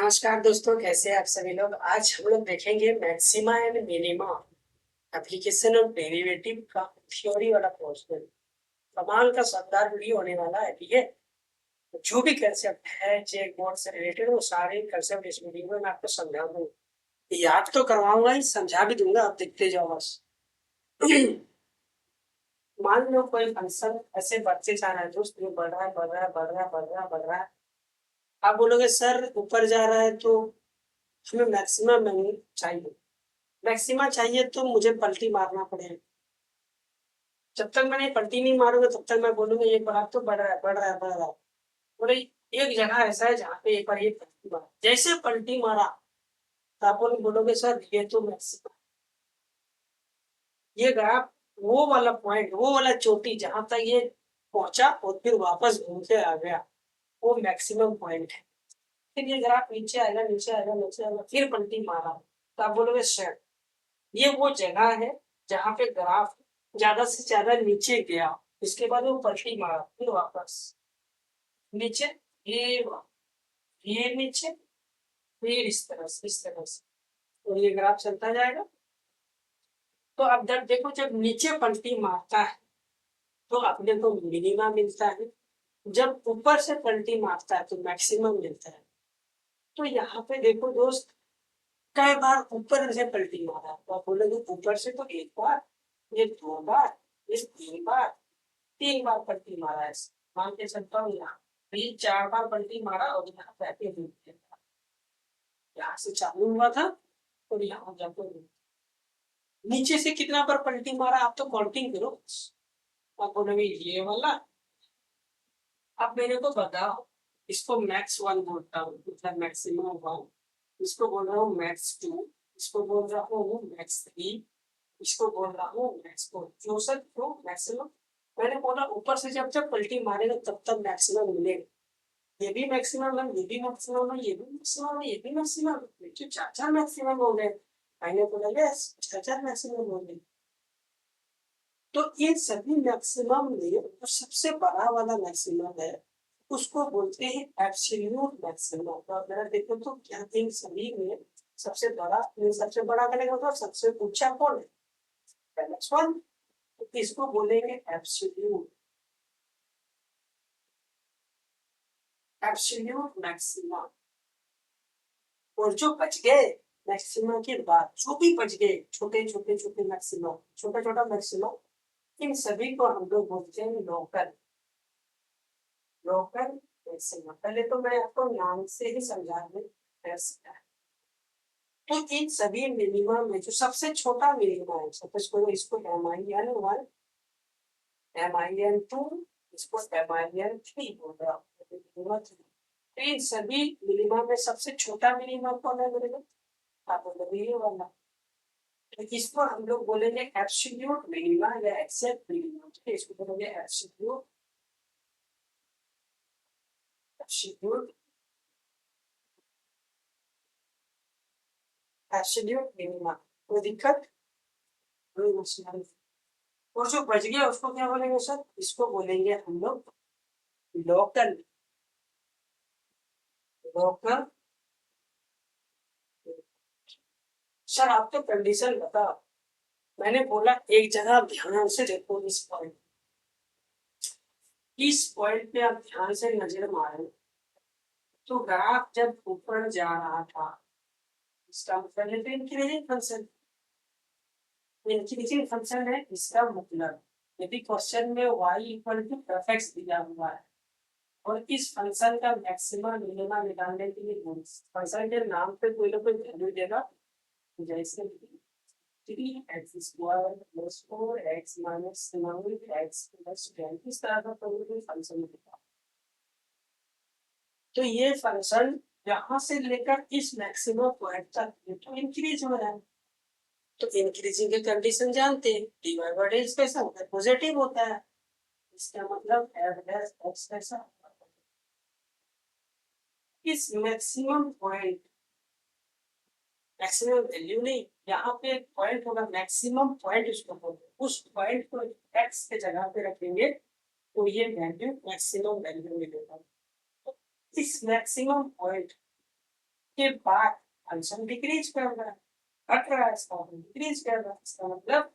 नमस्कार दोस्तों, कैसे हैं आप सभी लोग। आज हम लोग देखेंगे maxima and minima application of derivative का थ्योरी वाला पोर्शन। कमाल का शानदार वीडियो होने वाला है। ठीक है, तो जो भी कंसेप्ट है चेक बोर्ड से रिलेटेड वो सारे कंसेप्ट इस वीडियो में मैं आपको समझा दूंगा। याद तो करवाऊंगा ही, समझा भी दूंगा, आप देखते जाओ बस। मान लो कोई फंक्शन ऐसे बढ़ते जा रहा है दोस्त, ये बढ़ रहा है बढ़ रहा है बढ़ रहा है बढ़ रहा है बढ़ रहा है। आप बोलोगे सर ऊपर जा रहा है तो हमें मैक्सिमम चाहिए। मैक्सिमा चाहिए तो मुझे पलटी मारना पड़ेगा। जब तक मैंने पलटी नहीं मारूंगा तब तक मैं बोलूंगा ये ग्राफ तो बढ़ रहा है बढ़ रहा है बढ़ रहा है। बोले एक जगह ऐसा है जहाँ पे एक बार ये पलटी मारा, जैसे पलटी मारा तो आप बोलोगे सर ये तो मैक्सिमा, ये ग्राफ वो वाला पॉइंट वो वाला चोटी जहां तक ये पहुंचा और फिर वापस घूम के आ गया, वो मैक्सिमम पॉइंट है। फिर ये ग्राफ नीचे आएगा नीचे आएगा नीचे आएगा, फिर पलटी मारा तो आप बोलोगे सर ये वो जगह है जहाँ पे ग्राफ ज्यादा से ज्यादा नीचे गया, इसके बाद वो पलटी मारा फिर वापस नीचे, ये नीचे, फिर इस तरह से तो ये ग्राफ चलता जाएगा। तो अब जब देखो जब नीचे पलटी मारता है तो अपने को मिनिमा मिलता है, जब ऊपर से पलटी मारता है तो मैक्सिमम मिलता है। तो यहाँ पे देखो दोस्त, कई बार ऊपर से पलटी मारा तो आप बोलोगे ऊपर से तो एक बार, ये दो बार, ये तीन बार, 3 बार पलटी मारा है। मान के चलता हूँ यहाँ ये 4 बार पलटी मारा और यहाँ बैठे हुए थे। यहाँ से चालू हुआ था और यहाँ जाकर नीचे से कितना बार पलटी मारा आप तो काउंटिंग करो। आप बोलोगे ये वाला, अब मेरे को बताओ, इसको मैक्स वन बोलता हूँ मतलब मैक्सिमम वन, इसको बोल रहा हूँ मैक्स टू, इसको बोल रहा हूँ मैक्स थ्री, इसको बोल रहा हूँ मैक्स फोर। क्यों सर क्यों मैक्सिमम? मैंने बोला ऊपर से जब जब पलटी मारेगा तब तब मैक्सिमम मिलेगा। ये भी मैक्सिमम है, ये भी मैक्सिमम है, ये भी मैक्सिमम है, ये भी मैक्सिमम है, जो 4 मैक्सिमम हो गए। मैंने बोला यस 4 मैक्सिमम हो गए। तो ये सभी मैक्सिमम में जो सबसे बड़ा वाला मैक्सिमम है उसको बोलते हैं एब्सोल्यूट मैक्सिमम। तो अगर देखो तो क्या इन सभी में सबसे बड़ा, सबसे बड़ा करेगा तो सबसे ऊंचा कौन है? Next one. तो इसको बोलेंगे एब्सोल्यूट, एब्सोल्यूट मैक्सिमम। और जो बच गए मैक्सिमम के बाद जो भी बच गए छोटे छोटे छोटे मैक्सिमम, छोटा छोटा मैक्सिमम, इन सभी को हम लोग बोलते हैं लोकल, लोकल मैक्सिमम। पहले तो मैं आपको नाम से ही समझा दूं कैसे। तो इन सभी मिनिमम में जो सबसे छोटा मिनिमम है, सपोज करो इसको MIN1, MIN2, इसको MIN3 बोल रहा हूँ। तो इन सभी मिनिमम में सबसे छोटा मिनिमम कौन है मेरे को? आप बोलोगे ये वाला। तो इसको हम लोग बोलेंगे एब्सोल्यूट मिनिमा या एक्सेप्ट मिनिमा। तो इसको बोलेंगे एब्सोल्यूट, एब्सोल्यूट, एब्सोल्यूट मिनिमा। कोई दिक्कत? कोई मसला नहीं। और जो बच गया उसको क्या बोलेंगे सर? इसको बोलेंगे हम लोग लोकल, लोकल। सर आप तो कंडीशन बता, मैंने बोला एक जगह ध्यान से देखो इस पॉइंट पे आप ध्यान से नजर मारो। तो ग्राफ जब ऊपर जा रहा था इसका मतलब है तो इंक्रीजिंग फंक्शन, इंक्रीजिंग फंक्शन है इसका मतलब। यदि क्वेश्चन में y इक्वल टू f(x) दिया हुआ है और इस फंक्शन का मैक्सिमम मिनिमा निकालने के लिए फंक्शन के नाम पे कोई ना कोई वैल्यू देगा, जैसे 3x² + 4x - 9x + 10, इस तरह का कोई फंक्शन देगा। तो ये फंक्शन यहाँ से लेकर इस मैक्सिमम पॉइंट तक ये तो इंक्रीज हो रहा है। तो इंक्रीजिंग की कंडीशन जानते हैं, dy by dx कैसा होता है? पॉजिटिव होता है। इसका मतलब f(x) कैसा होगा? इस मैक्सिमम पॉइंट, मैक्सिमम वैल्यू नहीं, यहाँ पे एक पॉइंट होगा मैक्सिमम पॉइंट, उसको बोलते हैं। उस पॉइंट को x के जगह पे रखेंगे तो ये वैल्यू मैक्सिमम वैल्यू मिलेगा। तो इस मैक्सिमम पॉइंट के बाद फंक्शन डिक्रीज कर रहा है, घट रहा है, इसका मतलब डिक्रीज कर रहा है, इसका मतलब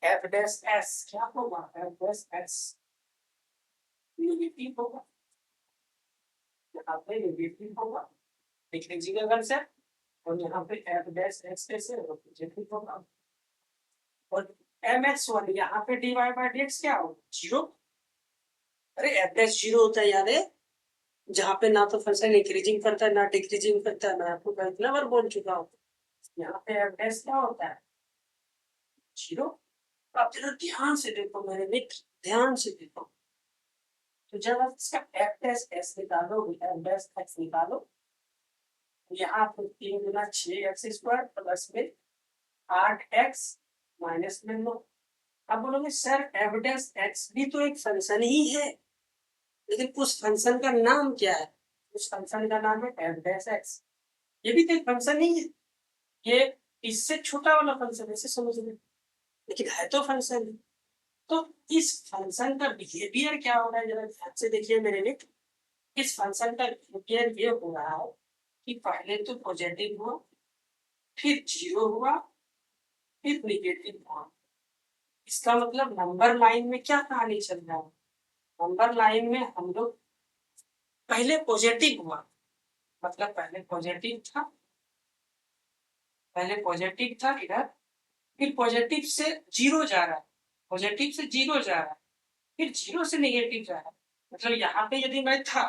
एफ डैश एस क्या होगा, एफ डैश एस नेगेटिव होगा, यहाँ पे नेगेटिव होगा, डिक्रीजिंग का कंसेप्ट, और यहाँ पे एफ डैश एक्स कैसे होगा, पॉजिटिव होगा, और एम एक्स वन यहाँ पे D Y by D X क्या होगा, जीरो। अरे एफ डैश जीरो होता है याद है, जहाँ पे ना तो फंक्शन इंक्रीजिंग करता है ना डिक्रीजिंग करता है, मैं आपको इतना बार बोल चुका हूँ। यहाँ पे एफ डैश क्या होता है, जीरो। आप जरा ध्यान से देखो मेरे मित्र, ध्यान से देखो, तो जब आप इसका एफ डैश एस निकालोगे, एफ डैश एक्स निकालो, यहाँ पे 3 गुना 6 एक्स स्क्वायर प्लस में 8 एक्स माइनस में 9। अब बोलोगे सर एफ डैश एक्स भी तो एक फंक्शन ही है, लेकिन उस फंक्शन का नाम क्या है, उस फंक्शन का नाम है एफ डैश एक्स, ये भी तो एक फंक्शन ही है, ये इससे छोटा वाला फंक्शन ऐसे समझ लो, लेकिन है तो फंक्शन ही। तो इस फंक्शन का बिहेवियर क्या हो रहा है, जरा ध्यान से देखिए मेरे लिए। इस फंक्शन का बिहेवियर ये हो रहा है कि पहले तो पॉजिटिव हुआ, फिर जीरो हुआ, फिर निगेटिव हुआ। इसका मतलब नंबर लाइन में क्या कहानी चल रहा है, नंबर लाइन में हम लोग पहले पॉजिटिव हुआ, मतलब पहले पॉजिटिव था, पहले पॉजिटिव था इधर, फिर पॉजिटिव से जीरो जा रहा है, पॉजिटिव से जीरो जा रहा है, फिर जीरो से नेगेटिव जा रहा है। मतलब यहाँ पे यदि मैं था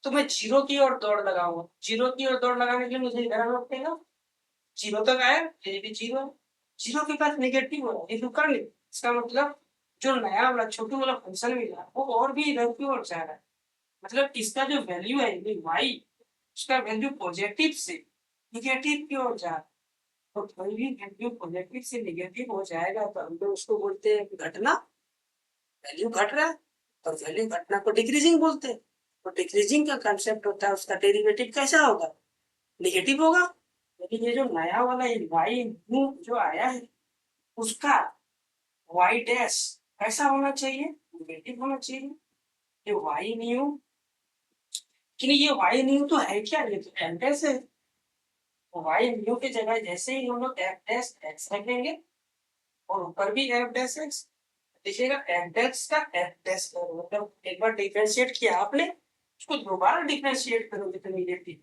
तो मैं जीरो की ओर दौड़ लगाऊंगा, जीरो की ओर दौड़ लगाने के लिए मुझे इधर आना पड़ेगा, जीरो तक आया, ये भी जीरो, जीरो के बाद नेगेटिव हो रहा है, ये रुका नहीं, इसका मतलब जो नया वाला छोटू वाला फंक्शन मिला वो और भी इधर की ओर जा रहा है, मतलब इसका जो वैल्यू है वाई, उसका वैल्यू पॉजिटिव से निगेटिव की ओर जा रहा है। तो कोई भी वैल्यू पॉजिटिव से निगेटिव हो जाएगा तो हम लोग उसको बोलते हैं घटना, वैल्यू घट रहा है, और वैल्यू घटना को डिक्रीजिंग बोलते हैं। तो डिक्रीजिंग का कंसेप्ट होता है उसका डेरिवेटिव कैसा होगा, नेगेटिव होगा। लेकिन ये जो नया वाला वाई न्यू जो आया है उसका वाई डैश कैसा होना चाहिए, नेगेटिव होना चाहिए। ये वाई न्यू, कि ये वाई न्यू तो है क्या, ये तो एफ डैश है, वाई न्यू की जगह जैसे ही हम लोग एफ डैश एक्स रखेंगे और ऊपर भी एफ डैश एक्स, देखिएगा एफ डैश का एफ डैश मतलब एक बार डिफरेंशिएट किया आपने, उसको दोबारा डिफरेंशिएट करोगे तो नेगेटिव,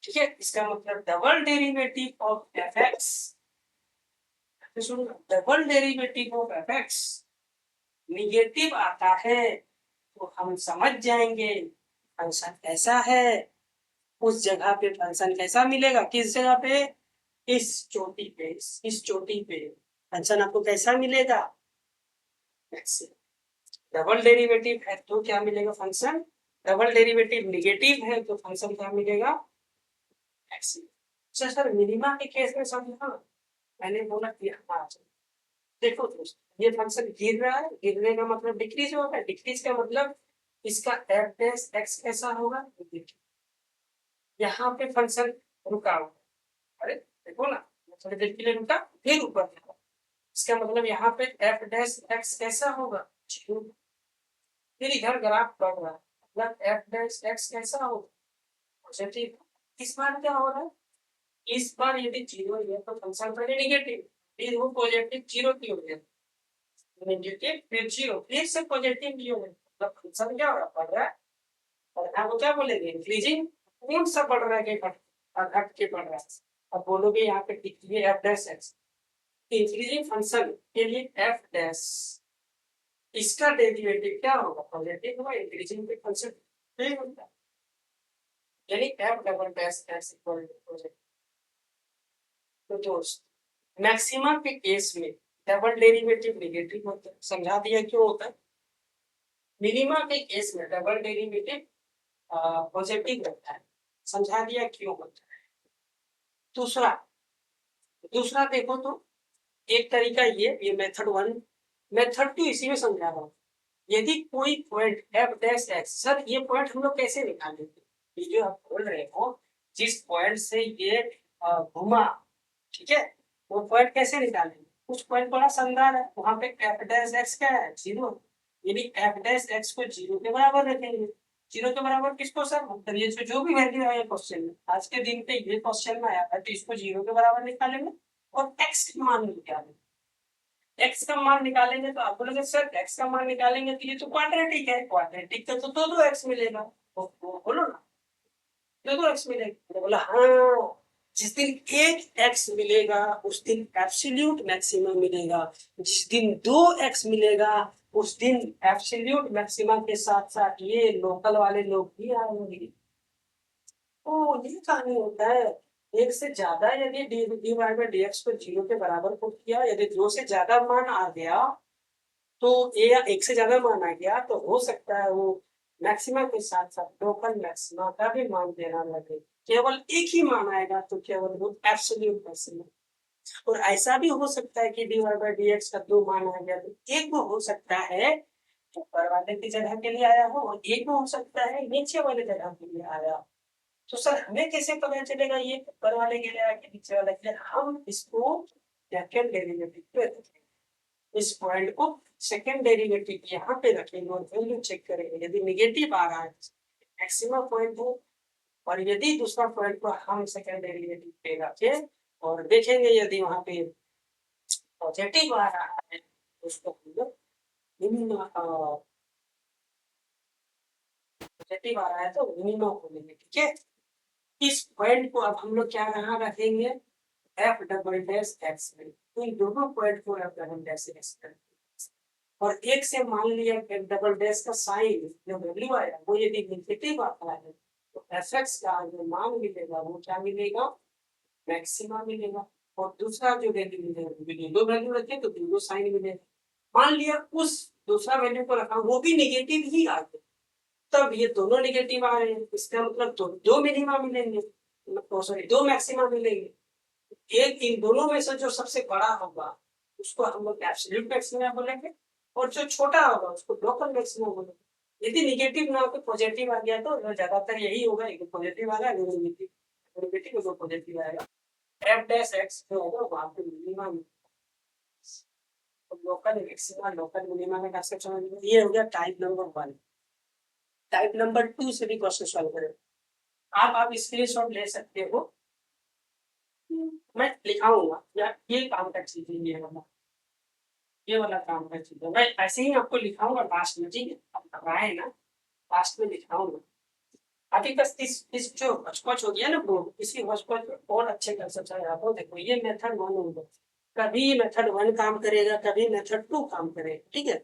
ठीक है। इसका मतलब double derivative of F X, सुनो, double derivative of F X negative आता है तो हम समझ जाएंगे फंक्शन कैसा है, उस जगह पे फंक्शन कैसा मिलेगा, किस जगह पे, इस चोटी पे, इस चोटी पे फंक्शन आपको कैसा मिलेगा, डबल डेरिवेटिव है तो क्या मिलेगा फंक्शन, डबल डेरिवेटिव निगेटिव है तो फंक्शन क्या मिलेगा, एक्स। अच्छा सर मिनिमा के केस में समझा, मैंने बोला कि हाँ देखो दोस्त ये फंक्शन गिर रहा है, गिरने का मतलब डिक्रीज होगा, डिक्रीज का मतलब इसका एफ डैश एक्स कैसा होगा, यहाँ पे फंक्शन रुका हुआ, अरे देखो ना थोड़ी देर के लिए रुका फिर ऊपर गया, इसका मतलब यहाँ पे एफ डैश एक्स कैसा होगा, जीरो। फिर इधर ग्राफ बढ़ रहा है, मतलब एफ डैश एक्स कैसा होगा, पॉजिटिव। इस बार क्या हो रहा है, इस बार यदि जीरो है तो फंक्शन पहले नेगेटिव, फिर वो पॉजिटिव जीरो की हो गया, नेगेटिव फिर जीरो फिर से पॉजिटिव जीरो, मतलब फंक्शन क्या हो रहा है, बढ़ रहा है, और आपको क्या बोलेंगे इंक्रीजिंग, कौन सा बढ़ रहा है कि घट के बढ़ रहा है। अब बोलोगे यहाँ पे ये F dash x, increasing function के लिए एफ डैश, इसका डेरिवेटिव क्या होगा, पॉजिटिव होगा, इंक्रीजिंग पे फंक्शन नहीं होता, यानी F double dash X equal to positive. तो दोस्त मैक्सिमा के केस में डबल डेरिवेटिव नेगेटिव होता है, समझा दिया क्यों होता है। मिनिमा के केस में डबल डेरिवेटिव पॉजिटिव रहता है, समझा दिया क्यों होता है। दूसरा दूसरा देखो तो एक तरीका ये मेथड वन, मेथड टू इसी में समझा रहा हूँ। यदि कोई point F dash x, sir ये पॉइंट हम लोग कैसे निकालेंगे, ये जो आप बोल रहे हो जिस पॉइंट से ये घुमा, ठीक है, वो पॉइंट कैसे निकालेंगे, कुछ पॉइंट बड़ा शानदार है, वहां पे एफ डैश एक्स क्या है, जीरो, यानी एफ डैश एक्स को जीरो के बराबर रखेंगे, जीरो के बराबर किसको सर, मतलब ये जो भी वैल्यू आया क्वेश्चन में, आज के दिन पे ये क्वेश्चन में आया है, तो इसको जीरो के बराबर निकालेंगे और एक्स का मान निकालेंगे। एक्स का मान निकालेंगे तो आप बोलोगे सर एक्स का मान निकालेंगे तो ये तो क्वाड्रेटिक है, क्वाड्रेटिक का तो दो एक्स मिलेगा। बोलो ना, दो एक्स मिलेगा। तो बोला हाँ, जिस दिन एक एक्स मिलेगा उस दिन एब्सोल्यूट मैक्सिमम मिलेगा, जिस दिन दो एक्स मिलेगा उस दिन एब्सोल्यूट मैक्सिमम के साथ साथ ये लोकल वाले लोग भी आएंगे। तो ये कहानी होता है। एक से ज्यादा यदि D Y by D X को जीरो के बराबर पुट किया, यदि दो से ज्यादा मान आ गया तो ए या एक से ज्यादा मान आ गया तो हो सकता है वो मैक्सिमा के साथ साथ लोकल मैक्सिमा का भी मान देना लगे। केवल एक ही मान आएगा तो केवल वो एब्सोल्यूट मैक्सिमा। और ऐसा भी हो सकता है कि D Y by D X का दो मान आ गया तो एक वो हो सकता है ऊपर वाले की जगह के लिए आया हो और एक वो हो सकता है नीचे वाले जगह के लिए आया हो। तो सर हमें कैसे पता चलेगा ये ऊपर वाले के लिए आया कि नीचे वाले के लिए? हम इसको सेकंड डेरिवेटिव पे रखेंगे, इस पॉइंट को सेकंड डेरिवेटिव यहाँ पे रखेंगे और वैल्यू चेक करेंगे। यदि निगेटिव आ रहा है मैक्सिमम पॉइंट हो, और यदि दूसरा पॉइंट को हम सेकंड डेरिवेटिव पे रखे और देखेंगे यदि वहां पे पॉजिटिव आ रहा है तो उसको हम लोग मिनिमम, पॉजिटिव आ रहा है तो मिनिमम को लेंगे। ठीक है, इस पॉइंट को अब हम लोग क्या कहाँ रखेंगे, एफ डबल डैश एक्स में। तो इन दोनों पॉइंट को एफ डबल डैश एक्स में, और एक से मान लिया एफ डबल डैश का साइन जो वैल्यू आया वो यदि नेगेटिव आता है तो एफ एक्स का जो मान मिलेगा वो क्या मिलेगा, मैक्सिमा मिलेगा। और दूसरा जो वैल्यू मिलेगा, दो वैल्यू रखे तो दो साइन मिलेगा। मान लिया उस दूसरा वैल्यू को रखा वो भी नेगेटिव ही आ गया, तब ये दोनों नेगेटिव आ रहे हैं, इसका मतलब दो मिनिमा मिलेंगे, सॉरी दो मैक्सिमा मिलेंगे। एक इन दोनों में से जो सबसे बड़ा होगा उसको हम लोग एब्सोल्यूट मैक्सिमम बोलेंगे और जो छोटा होगा उसको लोकल मैक्सिमम बोलेंगे। यदि नेगेटिव ना हो पॉजिटिव आ गया तो ज्यादातर यही होगा, एक पॉजिटिव आ रहा है नेगेटिव, नेगेटिव को पॉजिटिव आएगा। एफ डैश एक्स जो होगा वहां पे मिनिमम, तो लोकल मैक्सिमा लोकल मिनिमा में कैसे समझ में, ये हो गया टाइप नंबर 1। टाइप नंबर 2 से भी क्वेश्चन सॉल्व करें आप स्क्रीनशॉट ले सकते हो, मैं लिखाऊंगा या ये काम कर चीजें ये वाला काम कर चीजें मैं ऐसे ही आपको लिखाऊंगा लास्ट में। ठीक है, आप घबराए ना, लास्ट में लिखाऊंगा। अभी बस इस जो हचपच हो गया ना वो, इसी हचपच और अच्छे कर सकता है आप। देखो ये मेथड 1 होगा, कभी मेथड 1 काम करेगा कभी मेथड 2 काम करेगा। ठीक है,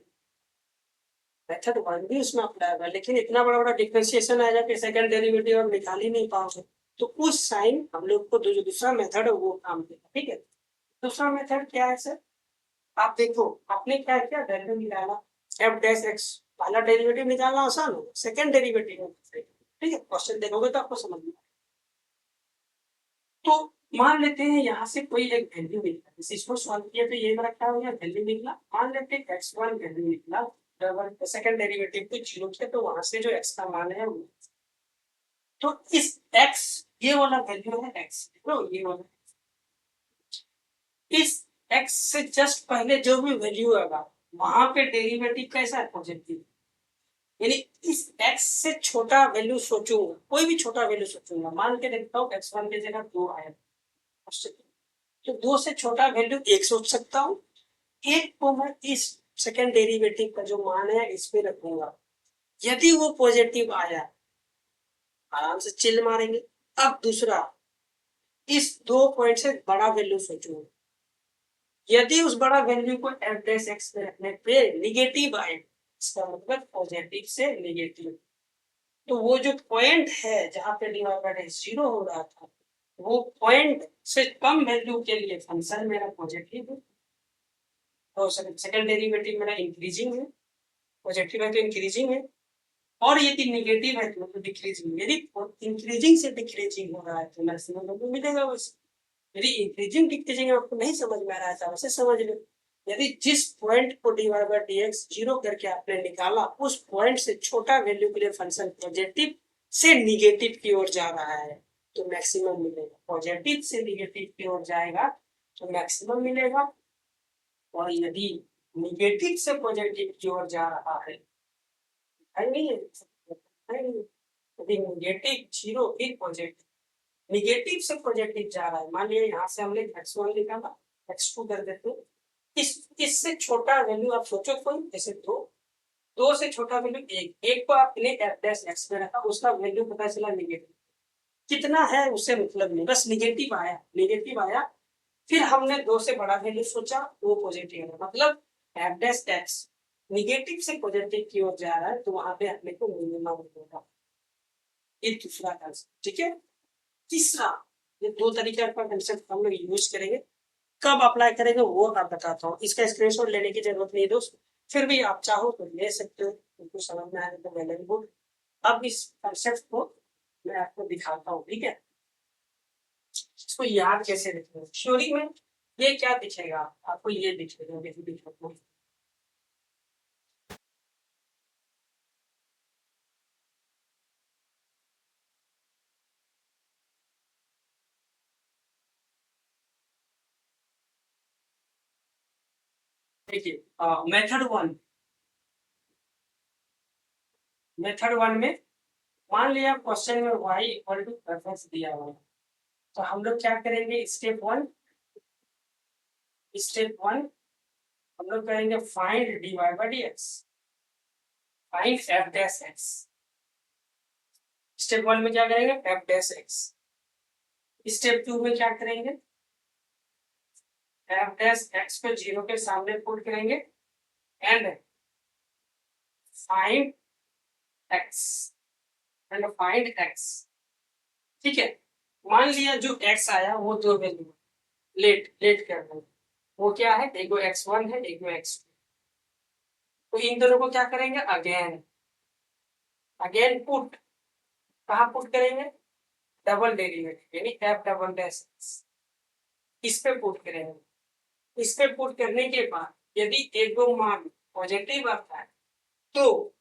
मेथड 1 भी उसमें अप्लाई होगा लेकिन इतना बड़ा बड़ा डिफरेंशिएशन आएगा कि सेकंड डेरिवेटिव आप निकाल ही नहीं पाओगे, तो उस साइन हम लोग को जो दूसरा मेथड है वो काम देगा। ठीक है, दूसरा मेथड क्या है सर, आप देखो आपने क्या किया, वैल्यू निकाला एफ डैश एक्स, पहला डेरिवेटिव निकालना आसान हो, सेकंड डेरिवेटिव। ठीक है, क्वेश्चन देखोगे तो आपको समझ में। तो मान लेते हैं यहाँ से कोई एक वैल्यू निकला, इसको सॉल्व किया तो ये रखा हुआ वैल्यू निकला। मान लेते हैं x1 वैल्यू निकला, डबल सेकंड डेरिवेटिव को जीरो किया तो वहां से जो x का मान है वो, तो इस x ये वाला वैल्यू है x, तो ये वाला इस x से जस्ट पहले जो भी वैल्यू आएगा वहां पे डेरिवेटिव कैसा है, पॉजिटिव। यानी इस x से छोटा वैल्यू सोचूंगा, कोई भी छोटा वैल्यू सोचूंगा, मान के देखता हूँ x1 की जगह 2 आया, तो 2 से छोटा वैल्यू 1 सोच सकता हूँ। एक को मैं इस सेकंड डेरिवेटिव का जो मान है इस पे रखूंगा, यदि वो पॉजिटिव आया आराम से चिल मारेंगे। अब दूसरा, इस दो पॉइंट से बड़ा वैल्यू सोचूंगा, यदि उस बड़ा वैल्यू को एफ डैश एक्स पे रखने पे निगेटिव आए, इसका मतलब पॉजिटिव से निगेटिव, तो वो जो पॉइंट है जहां पे डिवाइडेड जीरो हो रहा था वो पॉइंट से कम वैल्यू के लिए फंक्शन मेरा पॉजिटिव है और सेकंड डेरिवेटिव मेरा इंक्रीजिंग है, पॉजिटिव है तो इंक्रीजिंग है, और यदि नेगेटिव है तो डिक्रीजिंग। यदि इंक्रीजिंग से डिक्रीजिंग हो रहा है तो मैक्सिमम वैल्यू मिलेगा बस। यदि इंक्रीजिंग डिक्रीजिंग आपको नहीं समझ में आ रहा है वैसे समझ लो, यदि जिस पॉइंट को D Y by D X zero करके आपने निकाला उस पॉइंट से छोटा वैल्यू के लिए फंक्शन पॉजिटिव से निगेटिव की ओर जा रहा है तो मैक्सिमम मिलेगा, पॉजिटिव से निगेटिव की ओर जाएगा तो मैक्सिमम मिलेगा, और यदि निगेटिव से पॉजिटिव की ओर जा रहा है नहीं है है नहीं। यदि नेगेटिव 0 फिर पॉजिटिव, नेगेटिव से पॉजिटिव जा रहा है, मान लिया यहाँ से हमने x1 निकाला, x2 कर देते हैं, इससे छोटा वैल्यू आप सोचो कोई, जैसे 2 से छोटा वैल्यू 1 को आपने f डैश x में रखा, उसका वैल्यू पता चला नेगेटिव, कितना है उससे मतलब नहीं, बस नेगेटिव आया, फिर हमने 2 से बड़ा वैल्यू सोचा, वो पॉजिटिव है, मतलब f डैश x नेगेटिव से पॉजिटिव की ओर जा रहा है, तो वहां पे अपने को मिनिमम मिलेगा। ये दूसरा कंसेप्ट, ठीक है। तीसरा, ये 2 तरीके का कंसेप्ट हम लोग यूज करेंगे, कब अप्लाई करेंगे वो आप बताता हूँ, इसका स्क्रीनशॉट लेने की जरूरत नहीं है दोस्त, फिर भी आप चाहो तो ले सकते हो, उनको समझ में आए तो वेल एंड गुड। अब इस कंसेप्ट को मैं आपको दिखाता हूँ, ठीक है। इसको याद कैसे रखेंगे, थ्योरी में ये क्या दिखेगा आपको, ये दिखेगा, देखिए मेथड वन में मान लिया क्वेश्चन में y इक्वल टू रेफरेंस दिया हुआ है, तो हम लोग क्या करेंगे, स्टेप वन हम लोग करेंगे find dy by dx, find f dash x। Step one में क्या करेंगे, f dash x। Step two में क्या करेंगे, f डैश x को 0 के सामने पुट करेंगे एंड फाइंड x, ठीक है। मान लिया जो x आया वो 2 वैल्यू लेट कर रहे हैं, वो क्या है, एक x1 है, एक x2, तो इन दोनों को क्या करेंगे, अगेन पुट, कहाँ पुट करेंगे, डबल डेरिवेटिव यानी f डबल डैश x, इस पे पुट करेंगे। इस पे पुट करने के बाद यदि एक दो मान पॉजिटिव आता है, तो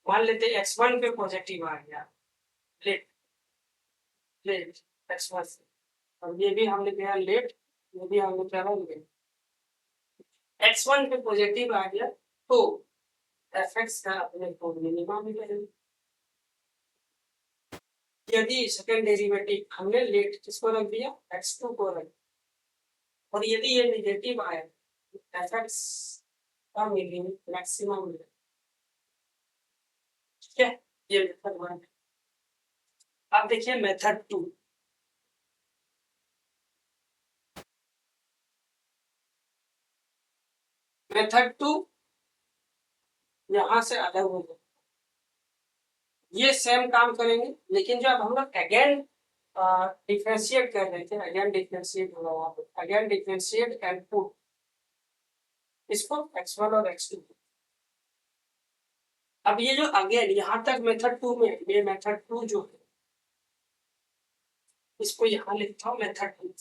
मान लेते x1 पे पॉजिटिव आ गया, लेट लेट x1 से, और ये भी हमने किया लेट, ये भी हमने किया लेट, x1 पे पॉजिटिव आ गया, तो fx का अपने को मिनिमम मिलेगा। यदि सेकंड डेरिवेटिव हमने लेट किसको रख दिया, x2 को रख, और यदि ये नेगेटिव आया, fx का मैक्सिमम मिलेगा, ठीक है। ये मेथड वन है। अब देखिए मेथड टू, मेथड टू यहां से अलग हो गया, ये सेम काम करेंगे, लेकिन जब हम लोग अगेन डिफरेंशिएट कर रहे थे, अगेन डिफरेंशिएट होगा वहां पे, अगेन डिफरेंशिएट एंड पुट इसको x1 और x2। अब ये जो अगेन यहां तक मेथड टू में, ये मेथड टू जो है, इसको यहां लिखता हूं मेथड टू।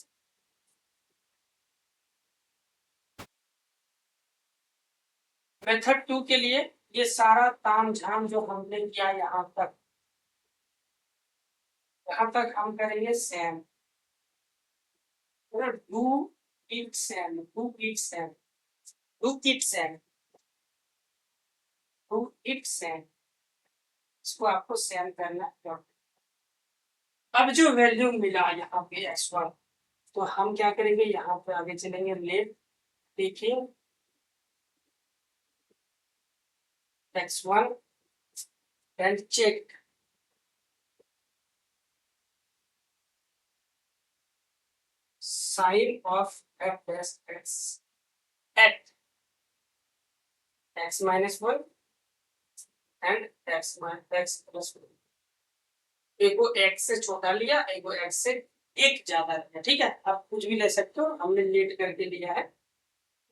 मेथड टू के लिए ये सारा ताम झाम जो हमने किया यहाँ तक हम करेंगे same, do it same, do it same, do it same, do it same, इसको आपको सेम करना है। अब जो वैल्यू मिला यहाँ पे x1, तो हम क्या करेंगे, यहाँ पे आगे चलेंगे, लेट देखिए x1 and check sign of f dash x at x minus 1 and x plus 1। एक को x से छोटा लिया, एक को x से एक ज्यादा लिया, ठीक है। आप कुछ भी ले सकते हो, हमने लेट करके लिया है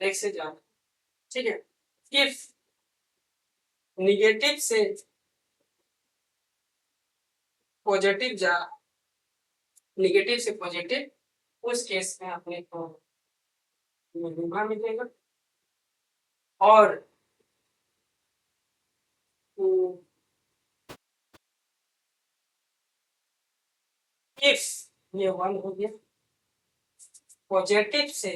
x से ज्यादा, ठीक है। इफ निगेटिव से पॉजिटिव जा, निगेटिव से पॉजिटिव, उस केस में अपने को मिनिमा मिलेगा, और इफ ये 1 हो गया, पॉजिटिव से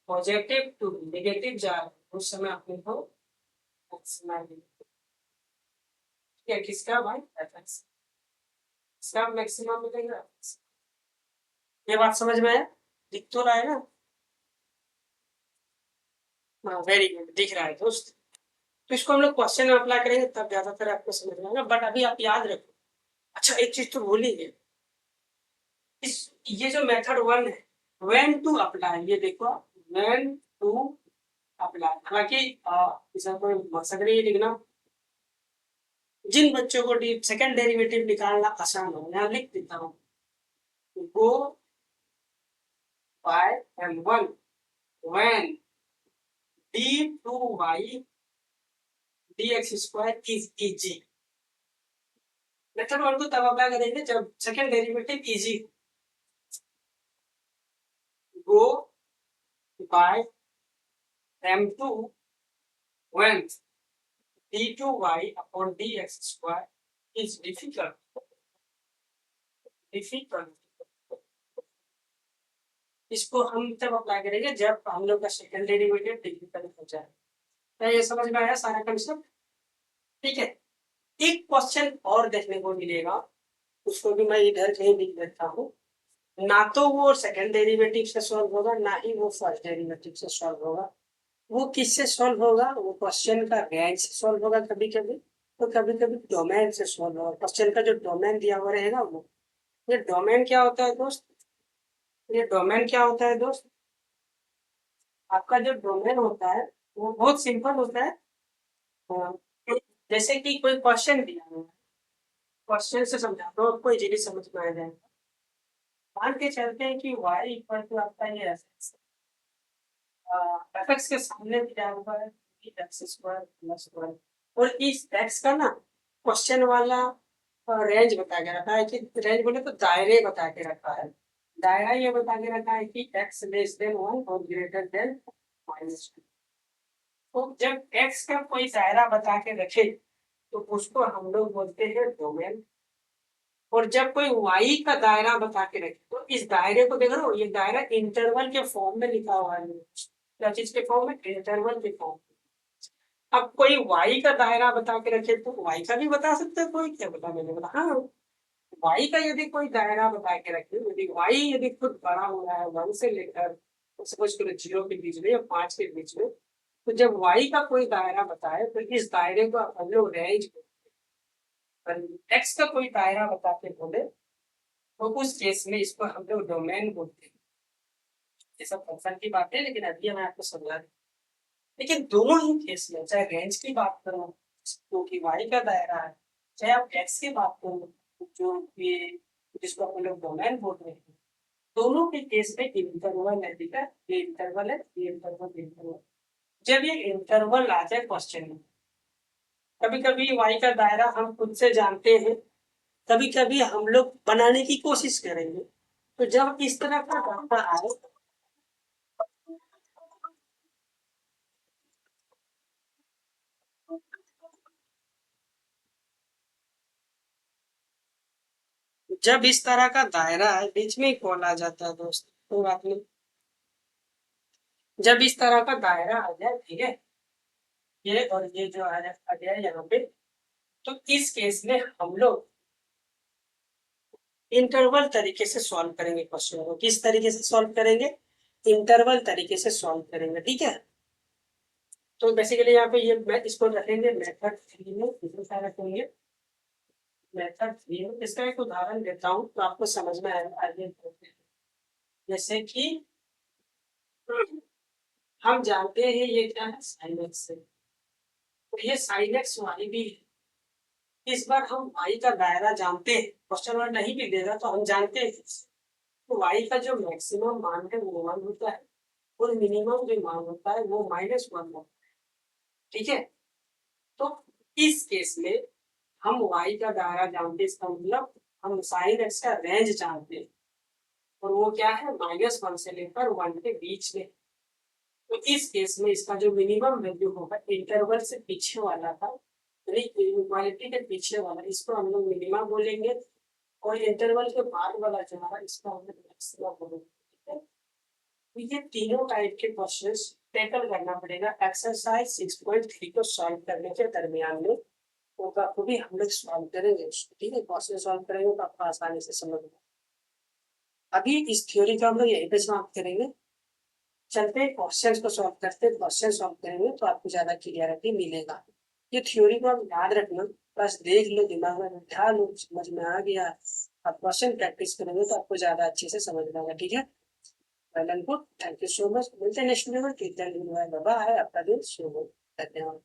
पॉजिटिव टू नेगेटिव जा रहा है, उस समय अपने को क्या किसका भाई एफ(x), इसका मैक्सिमम मिलेगा। ये बात समझ में आया? दिख तो रहा है ना? हाँ वेरी गुड, दिख रहा है दोस्त। तो इसको हम लोग क्वेश्चन में अप्लाई करेंगे तब ज्यादातर आपको समझ में आएगा, बट अभी आप याद रखो। अच्छा एक चीज तो भूल ही गए, इस ये जो मेथड 1 है, व्हेन टू अप्लाई, ये देखो व्हेन टू अप्लाई। हालांकि इसका कोई मकसद नहीं है लिखना, जिन बच्चों को सेकंड डेरिवेटिव निकालना आसान हो, यहाँ लिख देता हूँ, go by M1 when d2y dx square is easy. Method 1 को तब अप्लाई करेंगे जब second derivative easy. Go by M2 when d2y upon dx square is difficult. इसको हम तब अप्लाई करेंगे जब हम लोग का सेकंड डेरिवेटिव डिफिकल्ट हो जाए। क्या ये समझ में आया सारा कंसेप्ट? ठीक है, एक क्वेश्चन और देखने को मिलेगा, उसको भी मैं इधर कहीं लिख देता हूँ। ना तो वो सेकंड डेरिवेटिव से सॉल्व होगा, ना ही वो फर्स्ट डेरिवेटिव से सॉल्व होगा। वो किससे सॉल्व होगा? वो क्वेश्चन का रेंज से सॉल्व होगा कभी कभी, तो कभी कभी डोमेन से सॉल्व होगा। क्वेश्चन का जो डोमेन दिया हुआ रहेगा वो, ये डोमेन क्या होता है दोस्त? ये डोमेन क्या होता है दोस्त? आपका जो डोमेन होता है वो बहुत सिंपल होता है। अ, जैसे कि कोई क्वेश्चन दिया हुआ है, क्वेश्चन से समझाता हूँ, आपको इजीली समझ में आ जाएगा। मान के चलते हैं कि y इक्वल टू आपका ये fx के सामने दिया हुआ है x स्क्वायर प्लस 1, और इस x का ना क्वेश्चन वाला रेंज बता के रखा है, कि रेंज बोले तो दायरे बता के रखा है। दायरा ये बता के रखा है कि x लेस देन 1 और ग्रेटर देन -2। तो जब x का कोई दायरा बता के रखे तो उसको हम लोग बोलते हैं डोमेन। और जब कोई y का दायरा बता के रखे तो इस दायरे को देख रहे हो, ये दायरा इंटरवल के फॉर्म में लिखा हुआ है। क्या चीज के फॉर्म में? इंटरवल के फॉर्म। अब कोई y का दायरा बता के रखे तो y का भी बता सकते हैं कोई, क्या बता, मैंने बोला हाँ। y का यदि कोई दायरा बता के रखे, यदि y यदि खुद बड़ा हो रहा है 1 से लेकर सपोज करो 0 के बीच में या 5 के बीच में, तो जब y का कोई दायरा बताए तो इस दायरे को हम लोग रेंज, x का कोई दायरा बता के बोले तो उस केस में इसको हम लोग डोमेन बोलते हैं। ये सब फंक्शन की बात है, लेकिन अभी मैं आपको समझा दूं। लेकिन दोनों ही केस में, चाहे रेंज की बात करो तो कि y का दायरा है, चाहे आप x की बात करो जो ये जिसको हम लोग डोमेन बोल रहे हैं, दोनों के केस में इंटरवल है। ठीक है, ये इंटरवल है, ये इंटरवल। जब ये इंटरवल आ जाए क्वेश्चन में, कभी कभी y का दायरा हम खुद से जानते हैं, कभी कभी हम लोग बनाने की कोशिश करेंगे। तो जब इस तरह का दायरा आए, जब इस तरह का दायरा है, बीच में कॉल आ जाता है दोस्त, कोई बात नहीं। जब इस तरह का दायरा आ जाए, ठीक है, ये और ये जो आ गया यहाँ पे, तो इस केस में हम लोग इंटरवल तरीके से सॉल्व करेंगे क्वेश्चन को। किस तरीके से सॉल्व करेंगे? इंटरवल तरीके से सॉल्व करेंगे। ठीक है, तो बेसिकली यहाँ पे ये इसको रखेंगे मेथड 3 में, रखेंगे मेथड 3 में। इसका एक उदाहरण देता हूँ तो आपको समझ में आएगा। जैसे कि हम जानते हैं ये क्या है, साइन एक्स है, तो ये साइन एक्स वाई भी है। इस बार हम y का दायरा जानते हैं, क्वेश्चन वर्ड नहीं भी देगा तो हम जानते हैं। तो y का जो मैक्सिमम मान है वो 1 होता है, और मिनिमम जो मान होता है वो -1 होता है। ठीक है, तो इस केस में हम y का दायरा जानते हैं, इसका मतलब हम साइन एक्स का रेंज जानते हैं, और वो क्या है, -1 से लेकर 1 के बीच में। तो इस केस में इसका जो मिनिमम वैल्यू होगा इंटरवल से पीछे वाला था, इक्वालिटी के पीछे वाला, इसको हम लोग मिनिमम बोलेंगे, और इंटरवल के बाद वाला जो है इसको हम लोग मैक्सिमम बोलेंगे। ठीक है, तो ये तीनों टाइप के क्वेश्चंस टैकल करना पड़ेगा एक्सरसाइज 6.3 को सॉल्व करने के दरमियान में। होगा वो भी हम लोग सॉल्व करेंगे, ठीक है। क्वेश्चन सॉल्व करेंगे तो आपको आसानी से समझ में। अभी इस थ्योरी को हम लोग यहीं पे समाप्त करेंगे। चलते क्वेश्चंस को सॉल्व करते, क्वेश्चन सॉल्व करेंगे तो आपको ज्यादा क्लियरिटी मिलेगा। ये थ्योरी को आप याद रखना, बस देख लो, दिमाग में बिठा लो, समझ में आ गया, आप क्वेश्चन प्रैक्टिस करोगे तो आपको ज्यादा अच्छे से समझ में आएगा, ठीक है। Well and good, thank you so much. मिलते हैं नेक्स्ट वीडियो में, आपका दिन शुभ हो। धन्यवाद।